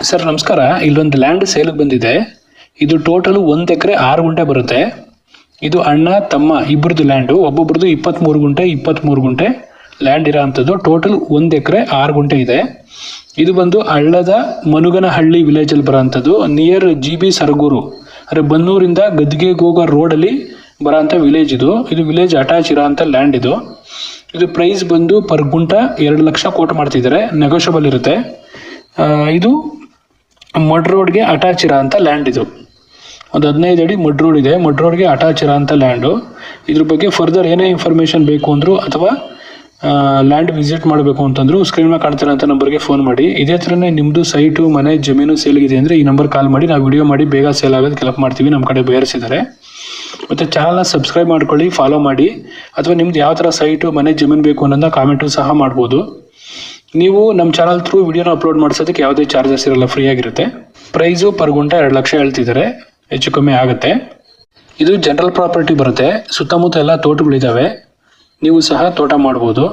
Sir ನಮಸ್ಕಾರ. ಇಲ್ಲೊಂದು land ಸೇಲ್ಗೆ ಬಂದಿದೆ. ಇದು ಟೋಟಲ್ 1 ಎಕರೆ 6 ಗುಂಟೆ ಬರುತ್ತೆ. ಇದು ಅಣ್ಣ ತಮ್ಮ ಇಬ್ಬರದು ಲ್ಯಾಂಡು. ಒಬ್ಬೊಬ್ರದ್ದು 23 ಗುಂಟೆ ಲ್ಯಾಂಡ್ ಇರೋ ಅಂಥದ್ದು. ಟೋಟಲ್ 1 ಎಕರೆ 6 ಗುಂಟೆ ಇದೆ. ಇದು ಬಂದು ಹಳ್ಳದ ಮನುಗನಹಳ್ಳಿ ವಿಲೇಜಲ್ಲಿ ಬರೋ ಅಂಥದ್ದು. ನಿಯರ್ GB ಸರಗೂರು ಅಂದರೆ ಬನ್ನೂರಿಂದ ಗದ್ದಿಗೆಗೆ ಹೋಗೋ ರೋಡಲ್ಲಿ ಬರೋ ಅಂಥ ವಿಲೇಜ್ ಇದು. ಇದು ವಿಲೇಜ್ ಅಟ್ಯಾಚ್ ಇರೋ ಅಂಥ ಲ್ಯಾಂಡ್ ಇದು. ಇದು ಪ್ರೈಸ್ ಬಂದು ಪರ್ ಗುಂಟ 2 ಲಕ್ಷ ಕೋಟ್ ಮಾಡ್ತಿದ್ದಾರೆ. ನೆಗೋಷಿಯಬಲ್ ಇರುತ್ತೆ. ಇದು ಮಡ್ ರೋಡ್ಗೆ ಅಟ್ಯಾಚ್ ಇರೋ ಅಂಥ ಲ್ಯಾಂಡ್ ಇದು. ಒಂದು 15 ಅಡಿ ಮಡ್ ರೋಡ್ ಇದೆ. ಮಡ್ ರೋಡ್ಗೆ ಅಟ್ಯಾಚ್ ಇರೋ ಅಂಥ ಲ್ಯಾಂಡು. ಇದ್ರ ಬಗ್ಗೆ ಫರ್ದರ್ ಏನೇ ಇನ್ಫಾರ್ಮೇಷನ್ ಬೇಕು ಅಂದರೂ ಅಥವಾ ಲ್ಯಾಂಡ್ ವಿಸಿಟ್ ಮಾಡಬೇಕು ಅಂತಂದ್ರು ಸ್ಕ್ರೀನ್ ಮೇಲೆ ಕಾಣ್ತಿರೋ ಅಂಥ ನಂಬರ್ಗೆ ಫೋನ್ ಮಾಡಿ. ಇದೇ ಥರನೇ ನಿಮ್ಮದು ಸೈಟು ಮನೆ ಜಮೀನು ಸೇಲ್ಗಿದೆ ಅಂದರೆ ಈ ನಂಬರ್ ಕಾಲ್ ಮಾಡಿ. ನಾವು ವಿಡಿಯೋ ಮಾಡಿ ಬೇಗ ಸೇಲ್ ಆಗೋದಕ್ಕೆ ಹೆಲ್ಪ್ ಮಾಡ್ತೀವಿ. ನಮ್ಮ ಕಡೆ ಬೇಯರ್ಸ್ ಇದ್ದಾರೆ. ಮತ್ತು ಚಾನಲ್ನ ಸಬ್ಸ್ಕ್ರೈಬ್ ಮಾಡ್ಕೊಳ್ಳಿ, ಫಾಲೋ ಮಾಡಿ. ಅಥವಾ ನಿಮ್ದು ಯಾವ ಥರ ಸೈಟು ಮನೆ ಜಮೀನು ಬೇಕು ಅನ್ನೋದನ್ನ ಕಾಮೆಂಟು ಸಹ ಮಾಡ್ಬೋದು. ನೀವು ನಮ್ಮ ಚಾನಲ್ ಥ್ರೂ ವಿಡಿಯೋನ ಅಪ್ಲೋಡ್ ಮಾಡಿಸೋದಕ್ಕೆ ಯಾವುದೇ ಚಾರ್ಜಸ್ ಇರಲ್ಲ, ಫ್ರೀ ಆಗಿರುತ್ತೆ. ಪ್ರೈಸು ಪರ್ ಗುಂಟ 2 ಲಕ್ಷ ಹೇಳ್ತಿದ್ದಾರೆ. ಹೆಚ್ಚು ಕಮ್ಮಿ ಆಗುತ್ತೆ. ಇದು ಜನರಲ್ ಪ್ರಾಪರ್ಟಿ ಬರುತ್ತೆ. ಸುತ್ತಮುತ್ತ ಎಲ್ಲ ತೋಟಗಳಿದ್ದಾವೆ. ನೀವು ಸಹ ತೋಟ ಮಾಡ್ಬೋದು.